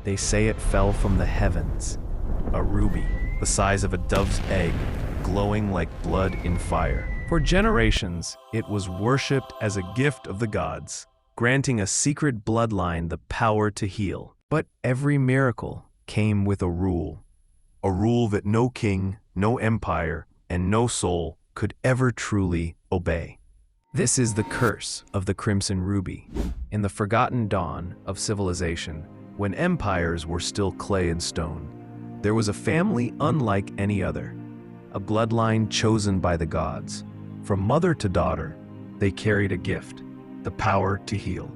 They say it fell from the heavens, a ruby the size of a dove's egg, glowing like blood in fire. For generations, it was worshipped as a gift of the gods, granting a secret bloodline the power to heal. But every miracle came with a rule that no king, no empire, and no soul could ever truly obey. This is the curse of the Crimson Ruby. In the forgotten dawn of civilization, when empires were still clay and stone, there was a family unlike any other, a bloodline chosen by the gods. From mother to daughter, they carried a gift, the power to heal.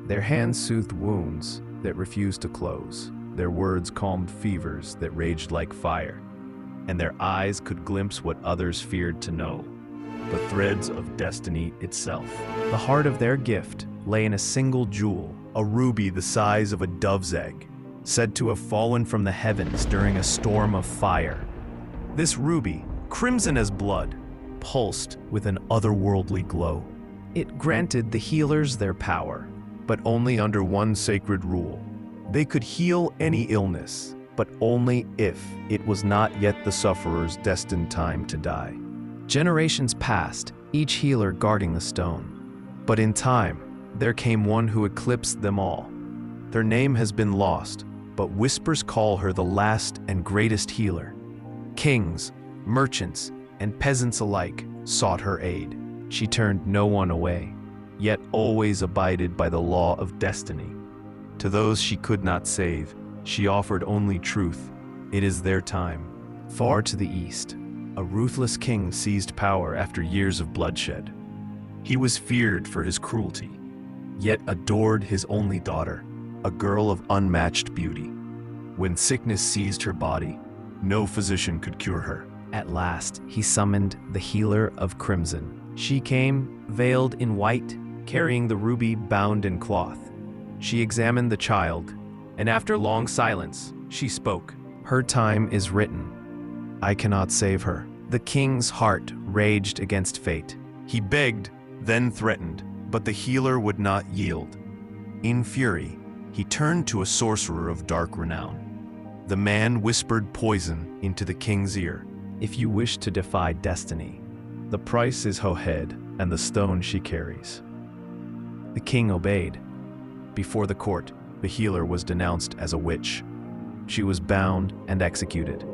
Their hands soothed wounds that refused to close. Their words calmed fevers that raged like fire, and their eyes could glimpse what others feared to know, the threads of destiny itself. The heart of their gift lay in a single jewel, a ruby the size of a dove's egg, said to have fallen from the heavens during a storm of fire. This ruby, crimson as blood, pulsed with an otherworldly glow. It granted the healers their power, but only under one sacred rule. They could heal any illness, but only if it was not yet the sufferer's destined time to die. Generations passed, each healer guarding the stone. But in time, there came one who eclipsed them all. Their name has been lost, but whispers call her the last and greatest healer. Kings, merchants, and peasants alike sought her aid. She turned no one away, yet always abided by the law of destiny. To those she could not save, she offered only truth. It is their time. Far to the east, a ruthless king seized power after years of bloodshed. He was feared for his cruelty, yet adored his only daughter, a girl of unmatched beauty. When sickness seized her body, no physician could cure her. At last, he summoned the healer of crimson. She came, veiled in white, carrying the ruby bound in cloth. She examined the child, and after long silence, she spoke. Her time is written. I cannot save her. The king's heart raged against fate. He begged, then threatened, but the healer would not yield. In fury, he turned to a sorcerer of dark renown. The man whispered poison into the king's ear. If you wish to defy destiny, the price is her head and the stone she carries. The king obeyed. Before the court, the healer was denounced as a witch. She was bound and executed,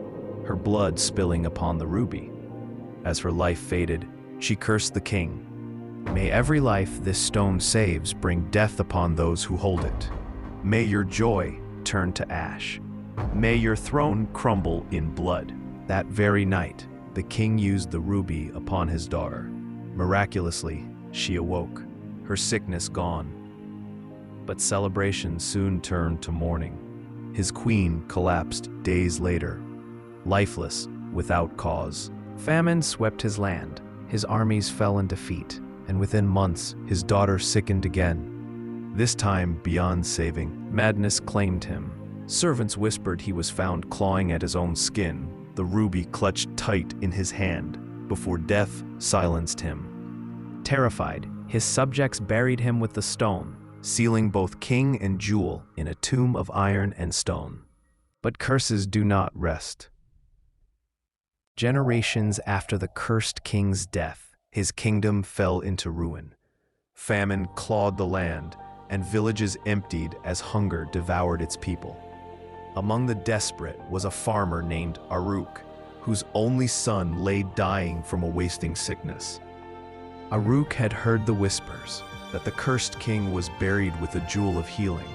her blood spilling upon the ruby. As her life faded, she cursed the king. May every life this stone saves bring death upon those who hold it. May your joy turn to ash. May your throne crumble in blood. That very night, the king used the ruby upon his daughter. Miraculously, she awoke, her sickness gone. But celebration soon turned to mourning. His queen collapsed days later, lifeless, without cause. Famine swept his land, his armies fell in defeat, and within months, his daughter sickened again. This time, beyond saving, madness claimed him. Servants whispered he was found clawing at his own skin, the ruby clutched tight in his hand, before death silenced him. Terrified, his subjects buried him with the stone, sealing both king and jewel in a tomb of iron and stone. But curses do not rest. Generations after the cursed king's death, his kingdom fell into ruin. Famine clawed the land, and villages emptied as hunger devoured its people. Among the desperate was a farmer named Aruk, whose only son lay dying from a wasting sickness. Aruk had heard the whispers that the cursed king was buried with a jewel of healing.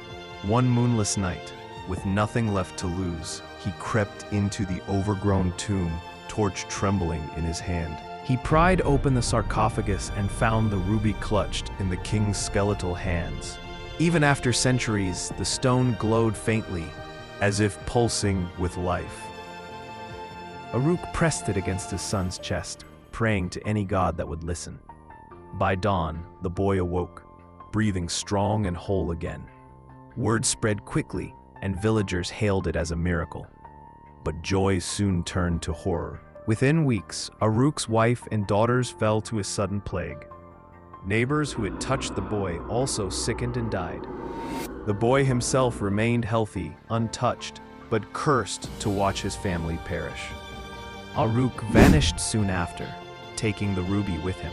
One moonless night, with nothing left to lose, he crept into the overgrown tomb, torch trembling in his hand. He pried open the sarcophagus and found the ruby clutched in the king's skeletal hands. Even after centuries, the stone glowed faintly, as if pulsing with life. Aruk pressed it against his son's chest, praying to any god that would listen. By dawn, the boy awoke, breathing strong and whole again. Word spread quickly, and villagers hailed it as a miracle. But joy soon turned to horror. Within weeks, Aruk's wife and daughters fell to a sudden plague. Neighbors who had touched the boy also sickened and died. The boy himself remained healthy, untouched, but cursed to watch his family perish. Uruk vanished soon after, taking the ruby with him.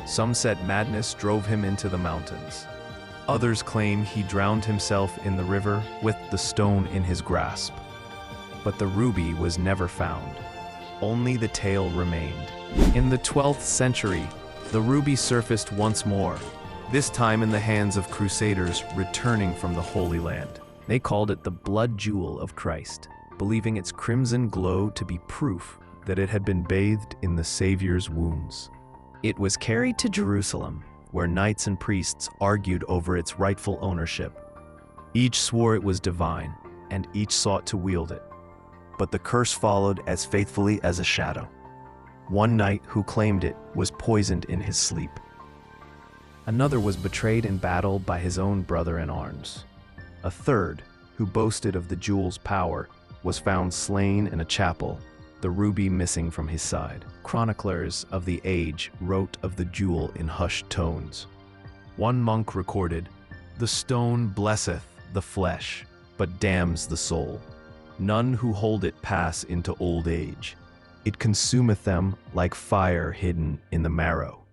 Some said madness drove him into the mountains. Others claim he drowned himself in the river with the stone in his grasp. But the ruby was never found. Only the tale remained. In the 12th century, the ruby surfaced once more, this time in the hands of crusaders returning from the Holy Land. They called it the blood jewel of Christ, believing its crimson glow to be proof that it had been bathed in the Savior's wounds. It was carried to Jerusalem, where knights and priests argued over its rightful ownership. Each swore it was divine, and each sought to wield it. But the curse followed as faithfully as a shadow. One knight who claimed it was poisoned in his sleep. Another was betrayed in battle by his own brother in arms. A third, who boasted of the jewel's power, was found slain in a chapel, the ruby missing from his side. Chroniclers of the age wrote of the jewel in hushed tones. One monk recorded, "The stone blesseth the flesh, but damns the soul. None who hold it pass into old age. It consumeth them like fire hidden in the marrow."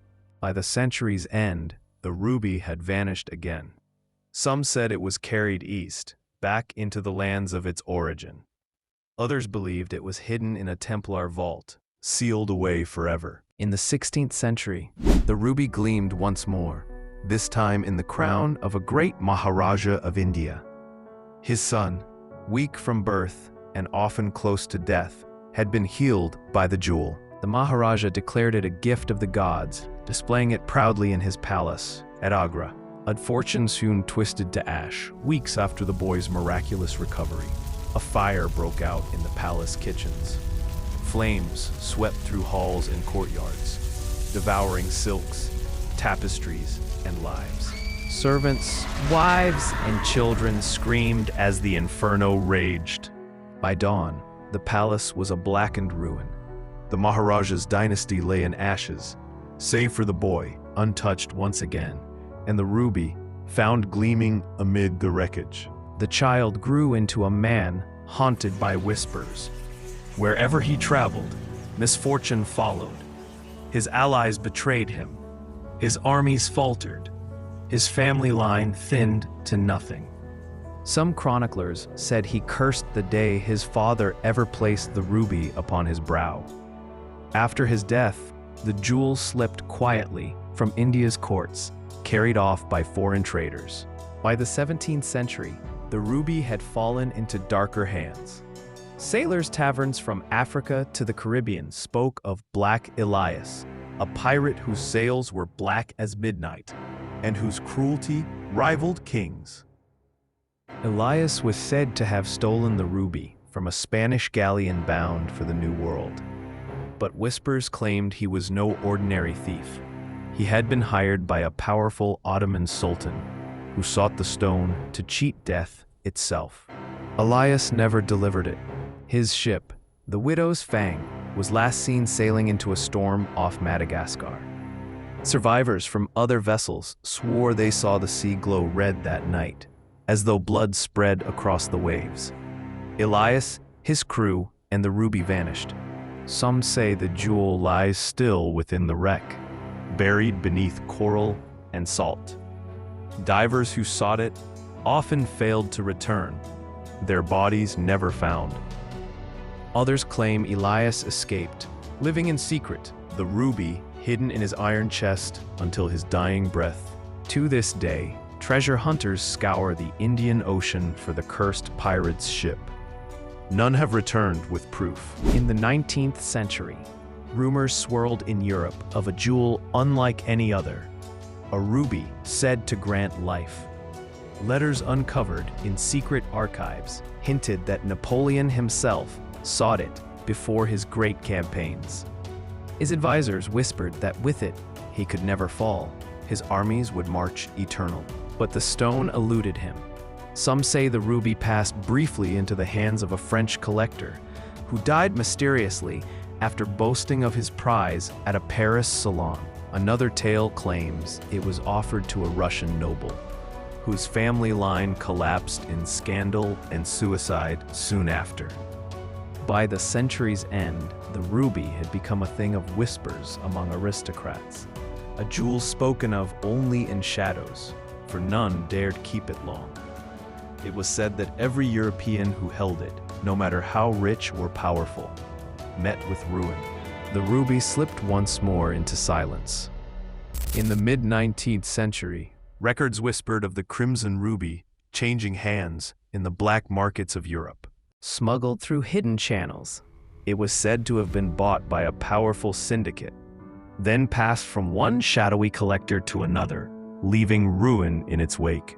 By the century's end, the ruby had vanished again. Some said it was carried east, back into the lands of its origin. Others believed it was hidden in a Templar vault, sealed away forever. In the 16th century, the ruby gleamed once more, this time in the crown of a great Maharaja of India. His son, weak from birth and often close to death, had been healed by the jewel. The Maharaja declared it a gift of the gods, displaying it proudly in his palace at Agra. But fortune soon twisted to ash, weeks after the boy's miraculous recovery. A fire broke out in the palace kitchens. Flames swept through halls and courtyards, devouring silks, tapestries, and lives. Servants, wives, and children screamed as the inferno raged. By dawn, the palace was a blackened ruin. The Maharaja's dynasty lay in ashes, save for the boy, untouched once again, and the ruby, found gleaming amid the wreckage. The child grew into a man haunted by whispers. Wherever he traveled, misfortune followed. His allies betrayed him. His armies faltered. His family line thinned to nothing. Some chroniclers said he cursed the day his father ever placed the ruby upon his brow. After his death, the jewel slipped quietly from India's courts, carried off by foreign traders. By the 17th century, the ruby had fallen into darker hands. Sailors' taverns from Africa to the Caribbean spoke of Black Elias, a pirate whose sails were black as midnight, and whose cruelty rivaled kings. Elias was said to have stolen the ruby from a Spanish galleon bound for the New World. But whispers claimed he was no ordinary thief. He had been hired by a powerful Ottoman sultan, who sought the stone to cheat death itself. Elias never delivered it. His ship, the Widow's Fang, was last seen sailing into a storm off Madagascar. Survivors from other vessels swore they saw the sea glow red that night, as though blood spread across the waves. Elias, his crew, and the ruby vanished. Some say the jewel lies still within the wreck, buried beneath coral and salt. Divers who sought it often failed to return, their bodies never found. Others claim Elias escaped, living in secret, the ruby hidden in his iron chest until his dying breath. To this day, treasure hunters scour the Indian Ocean for the cursed pirate's ship. None have returned with proof. In the 19th century, rumors swirled in Europe of a jewel unlike any other, a ruby said to grant life. Letters uncovered in secret archives hinted that Napoleon himself sought it before his great campaigns. His advisors whispered that with it, he could never fall. His armies would march eternal. But the stone eluded him. Some say the ruby passed briefly into the hands of a French collector, who died mysteriously after boasting of his prize at a Paris salon. Another tale claims it was offered to a Russian noble, whose family line collapsed in scandal and suicide soon after. By the century's end, the ruby had become a thing of whispers among aristocrats, a jewel spoken of only in shadows, for none dared keep it long. It was said that every European who held it, no matter how rich or powerful, met with ruin. The ruby slipped once more into silence. In the mid-19th century, records whispered of the crimson ruby changing hands in the black markets of Europe. Smuggled through hidden channels, it was said to have been bought by a powerful syndicate, then passed from one shadowy collector to another, leaving ruin in its wake.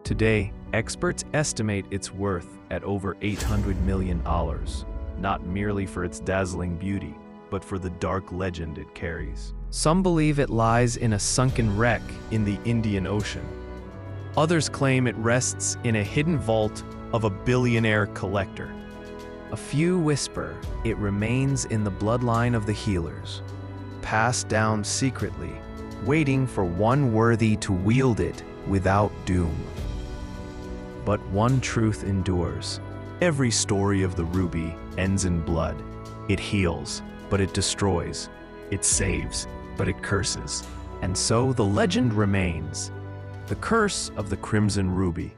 Today, experts estimate its worth at over $800 million, not merely for its dazzling beauty, but for the dark legend it carries. Some believe it lies in a sunken wreck in the Indian Ocean. Others claim it rests in a hidden vault of a billionaire collector. A few whisper it remains in the bloodline of the healers, passed down secretly, waiting for one worthy to wield it without doom. But one truth endures. Every story of the ruby ends in blood. It heals, but it destroys. It saves, but it curses. And so the legend remains. The curse of the crimson ruby.